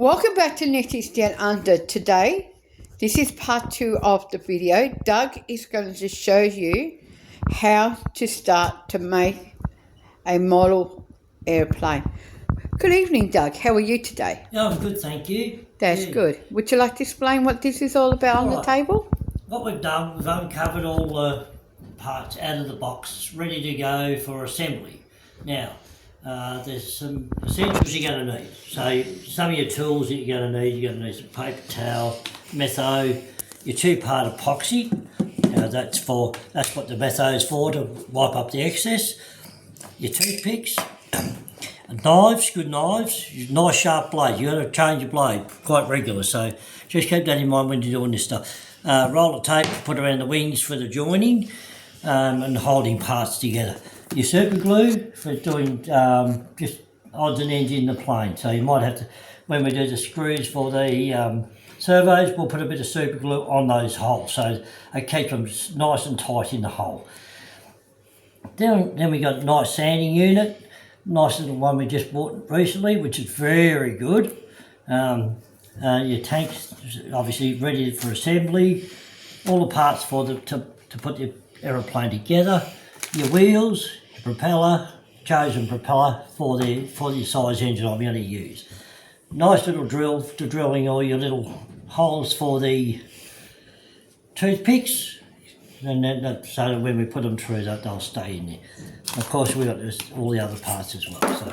Welcome back to Nettie's Down Under. Today, this is part 2 of the video. Doug is going to show you how to start to make a model airplane. Good evening, Doug. How are you today? Yeah, I'm good, thank you. That's good. Would you like to explain what this is all about on the table? What we've done, we've uncovered all the parts out of the box, ready to go for assembly. Now, there's some essentials you're going to need. So some of your tools that you're going to need some paper towel, metho, your 2-part epoxy. That's what the metho is for, to wipe up the excess. Your toothpicks, knives, good knives, nice sharp blade. You've got to change your blade quite regular, so just keep that in mind when you're doing this stuff. Roll of tape to put around the wings for the joining and holding parts together. Your super glue for doing just odds and ends in the plane. So you might have to, when we do the screws for the servos, we'll put a bit of super glue on those holes so it keeps them nice and tight in the hole. Then we got a nice sanding unit, nice little one we just bought recently, which is very good. Your tanks obviously ready for assembly, all the parts for to put your aeroplane together, your wheels, your propeller, chosen propeller for the size engine I'm going to use. Nice little drill to drilling all your little holes for the toothpicks, and then so that when we put them through that they'll stay in there. Of course we've got all the other parts as well. So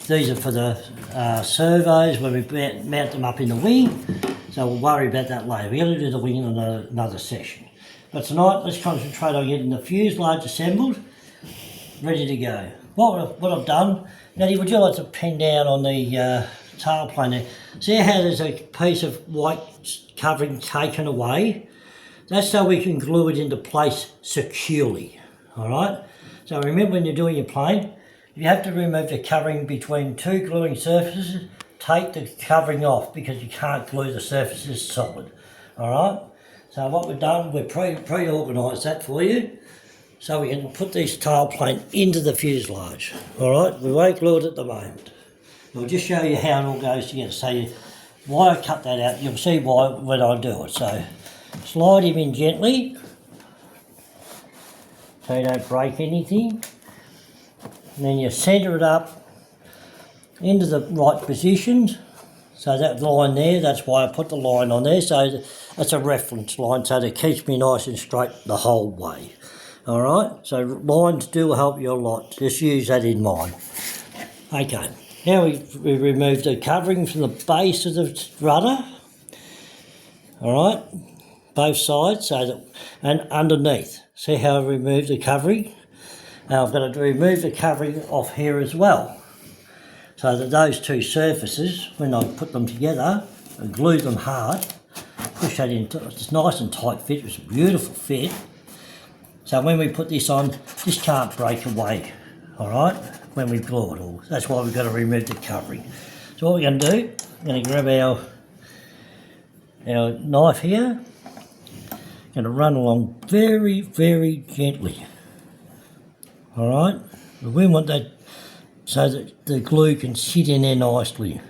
these are for the servos when we mount them up in the wing, so we'll worry about that later. We're going to do the wing in another session. But tonight let's concentrate on getting the fuselage assembled, ready to go. What I've done, Natty, would you like to pen down on the tailplane there? See how there's a piece of white covering taken away? That's so we can glue it into place securely, all right? So remember, when you're doing your plane, you have to remove the covering between two gluing surfaces. Take the covering off because you can't glue the surfaces solid, all right? So what we've done, we've pre-organised that for you so we can put this tailplane into the fuselage, all right? We won't glue it at the moment. We'll just show you how it all goes together. So why I cut that out, you'll see why when I do it. So slide him in gently so you don't break anything. And then you centre it up into the right positions. So that line there, that's why I put the line on there. So that's a reference line, so that it keeps me nice and straight the whole way. All right, so lines do help you a lot. Just use that in mind. Okay, now we remove the covering from the base of the rudder. All right, both sides, so that, and underneath. See how I removed the covering? Now I've got to remove the covering off here as well, so that those two surfaces, when I put them together and glue them hard, push that in, it's nice and tight fit, it's a beautiful fit. So when we put this on, this can't break away, all right, when we glue it all. That's why we've got to remove the covering. So what we're going to do, we're going to grab our knife here, going to run along very, very gently, all right. We want that so that the glue can sit in there nicely,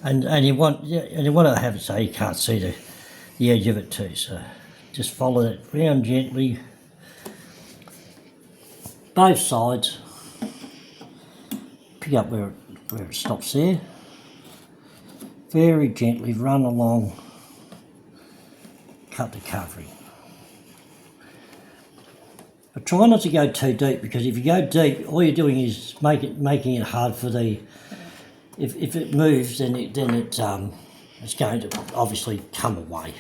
and you want to have it so you can't see the edge of it too. So just follow that round gently, both sides. Pick up where it stops there. Very gently run along. Cut the covering. But try not to go too deep, because if you go deep, all you're doing is making it hard for the. If it moves, then it's going to obviously come away.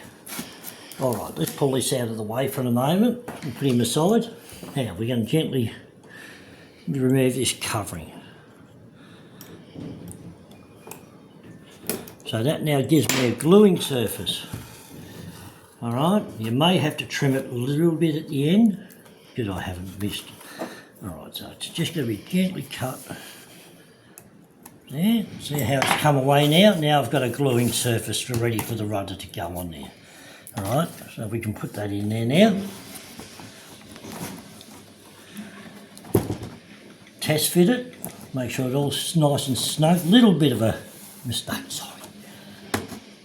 All right, let's pull this out of the way for a moment and put him aside. Now we're going to gently remove this covering. So that now gives me a gluing surface. All right, you may have to trim it a little bit at the end, because I haven't missed. All right, so it's just going to be gently cut. There, see how it's come away now? Now I've got a gluing surface ready for the rudder to go on there. All right, so we can put that in there now. Test fit it, make sure it's all nice and snug. Little bit of a mistake, sorry.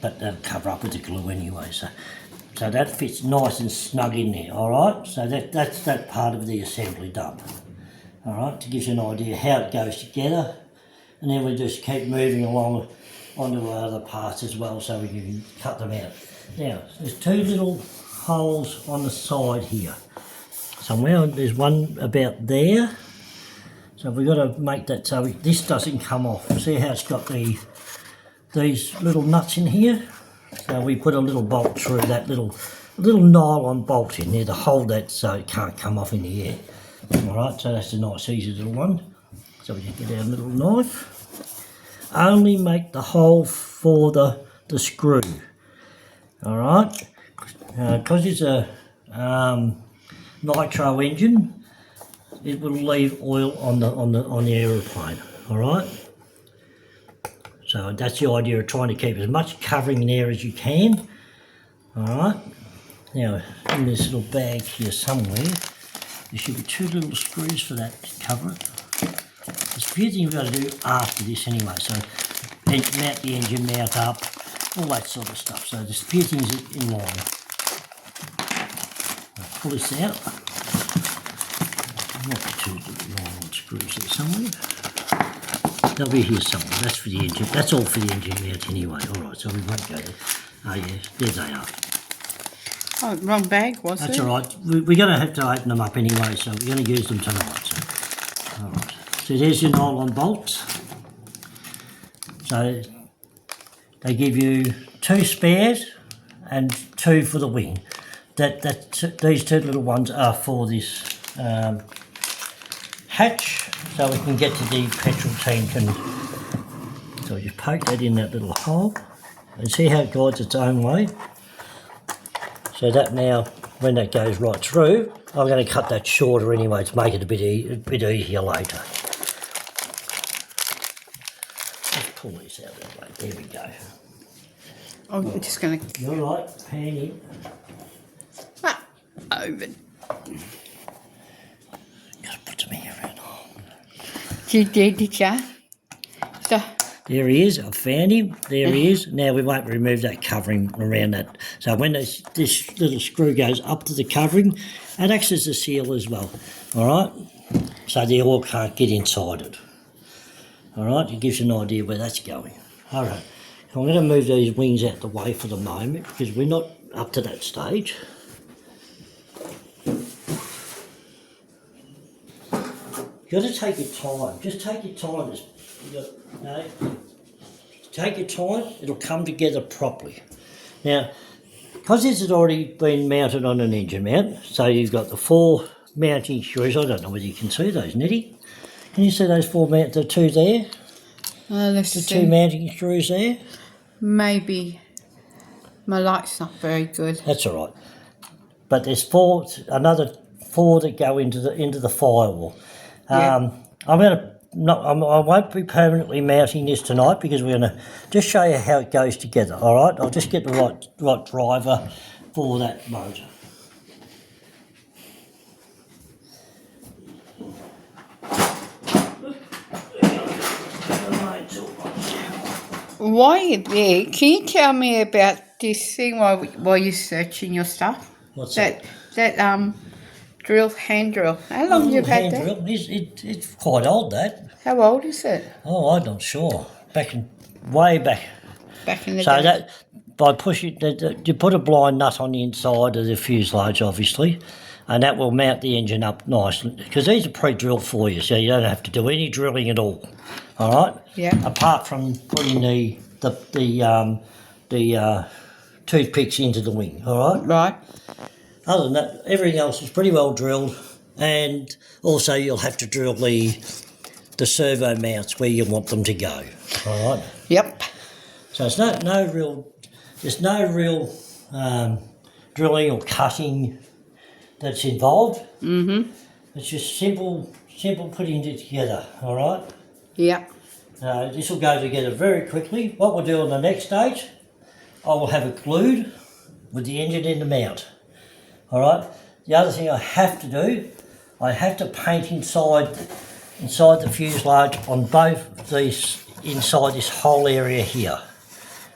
But they'll cover up with the glue anyway, so that fits nice and snug in there, alright? So that's that part of the assembly done. Alright, to give you an idea how it goes together, and then we just keep moving along onto other parts as well so we can cut them out. Now, there's two little holes on the side here. Somewhere, there's one about there. So we've got to make that so this doesn't come off. See how it's got these little nuts in here? So we put a little bolt through that little nylon bolt in there to hold that so it can't come off in the air. Alright, so that's a nice easy little one. So we just get our little knife. Only make the hole for the screw. Alright, because it's a nitro engine, it will leave oil on the aeroplane. Alright, so that's the idea of trying to keep as much covering there as you can. Alright, now in this little bag here somewhere there should be two little screws for that to cover it. There's a few things we've got to do after this anyway, so mount the engine mount up, all that sort of stuff. So there's a few things in line. I'll pull this out. There might be two little nylon screws there somewhere. They'll be here somewhere. That's for the engine. That's all for the engine mount anyway. Alright, so we won't go there. Oh yeah, there they are. Oh, wrong bag, was it? That's alright. We're going to have to open them up anyway, so we're going to use them tonight. So. Alright. So there's your nylon bolts. So they give you two spares and two for the wing. These two little ones are for this hatch, so we can get to the petrol tank. And so you poke that in that little hole and see how it guides its own way. So that now, when that goes right through, I'm going to cut that shorter anyway to make it a bit easier later. Let's pull these out that way. There we go. Oh, I'm just going to... You're right, pan in. Over. Gotta put some hair around. You did ya? So, there he is, I've found him. There he is. Now we won't remove that covering around that. So when this little screw goes up to the covering, it acts as a seal as well. Alright? So the oil can't get inside it. Alright? It gives you an idea where that's going. Alright. I'm going to move these wings out the way for the moment because we're not up to that stage. You've got to take your time. Just take your time. Take your time. It'll come together properly. Now, because this has already been mounted on an engine mount, so you've got the 4 mounting screws. I don't know whether you can see those, Nettie. Can you see those 4 the two there? let's The see. 2 mounting screws there? Maybe my light's not very good. That's all right. But there's another 4 that go into the firewall. Yeah. I won't be permanently mounting this tonight because we're going to just show you how it goes together. All right, I'll just get the right driver for that motor. While you're there, can you tell me about this thing while you're searching your stuff? What's that? That hand drill. How long have you had that? Drill. It's quite old, that. How old is it? Oh, I'm not sure. Way back. Back in the So day. that by pushing, you put a blind nut on the inside of the fuselage, obviously, and that will mount the engine up nicely. Because these are pre-drilled for you, so you don't have to do any drilling at all. All right. Yeah. Apart from putting the toothpicks into the wing. All right. Right. Other than that, everything else is pretty well drilled, and also you'll have to drill the servo mounts where you want them to go. All right. Yep. So it's no real drilling or cutting that's involved. Mm-hmm. It's just simple putting it together. All right. Yep. This will go together very quickly. What we'll do on the next stage, I will have it glued with the engine in the mount. All right. The other thing I have to do, I have to paint inside the fuselage on both these inside this whole area here.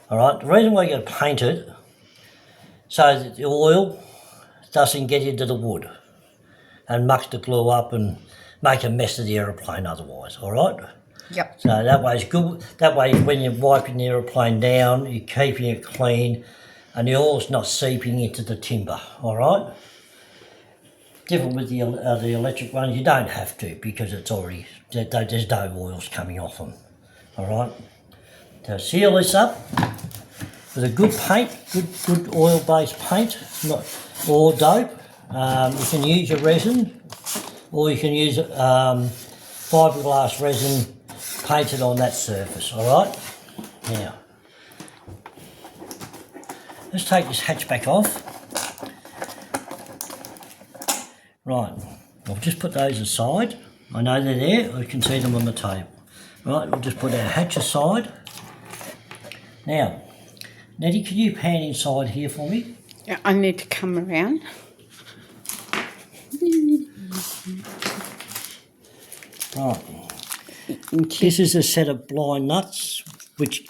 All right, the reason why you're going to paint it so that the oil doesn't get into the wood and muck the glue up and make a mess of the aeroplane otherwise, all right? Yep. So that way it's good. That way when you're wiping the aeroplane down, you're keeping it clean and the oil's not seeping into the timber, all right? Different with the electric ones, you don't have to because it's already, there's no oils coming off them, all right? So seal this up with a good paint, good oil-based paint, or dope. You can use your resin, or you can use fiberglass resin painted on that surface. All right. Now, let's take this hatchback off. Right. I'll just put those aside. I know they're there. I can see them on the table. Right. We'll just put our hatch aside. Now, Nettie, can you pan inside here for me? Yeah, I need to come around. Right. This is a set of blind nuts, which,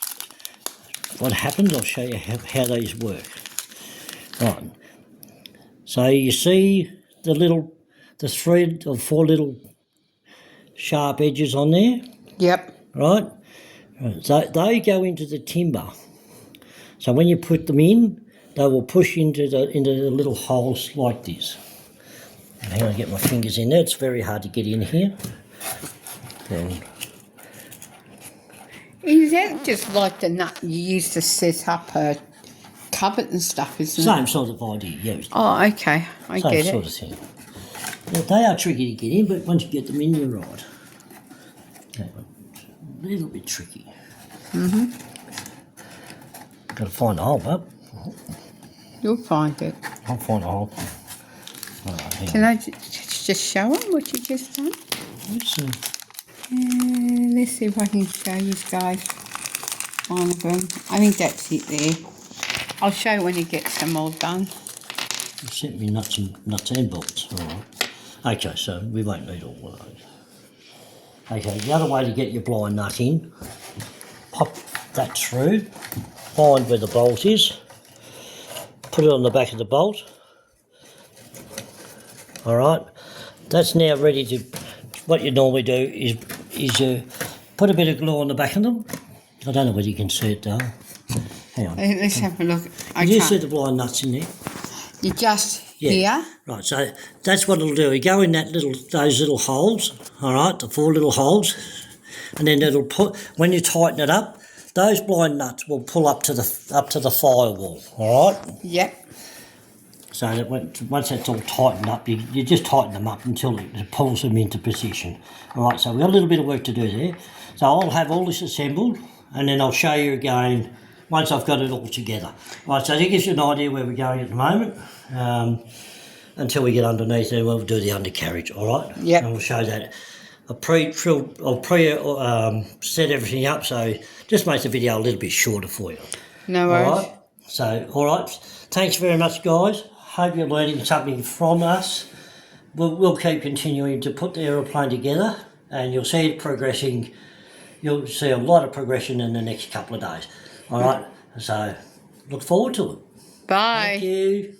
what happens, I'll show you how these work. Right. So you see the thread of 4 little sharp edges on there? Yep. Right? So they go into the timber. So when you put them in, they will push into the little holes like this. And hang on, get my fingers in there. It's very hard to get in here. And Is that just like the nut you used to set up a cupboard and stuff, isn't it? same sort of idea, yeah. Oh, okay. I Same get sort it. of thing. Now, they are tricky to get in, but once you get them in, you're right. Okay, a little bit tricky. Got to find a hole, bub. You'll find it. I'll find a hole. Right, hang Can I just show them what you just done? on. Let's see. Let's see if I can show you guys one of them. I think that's it there. I'll show you when he gets them all done. You sent me nuts and bolts. All right. Okay, so we won't need all of those. Okay, the other way to get your blind nut in, pop that through, find where the bolt is, put it on the back of the bolt. All right, that's now ready to. What you normally do is put a bit of glue on the back of them. I don't know whether you can see it though. Hang on. Let's have a look. Can you see the blind nuts in there? You just Yeah. here. Right, so that's what it'll do. You go in those little holes, all right, the 4 little holes, and then it'll put, when you tighten it up, those blind nuts will pull up to the firewall, all right? Yep. So that once that's all tightened up, you just tighten them up until it pulls them into position. All right, so we've got a little bit of work to do there. So I'll have all this assembled, and then I'll show you again once I've got it all together. Right, so that gives you an idea where we're going at the moment. Until we get underneath there, we'll do the undercarriage, all right? Yep. And we'll show that. I'll set everything up, so just makes the video a little bit shorter for you. No worries. All right? So, all right. Thanks very much, guys. Hope you're learning something from us. We'll keep continuing to put the aeroplane together, and you'll see it progressing. You'll see a lot of progression in the next couple of days. All right? So, look forward to it. Bye. Thank you.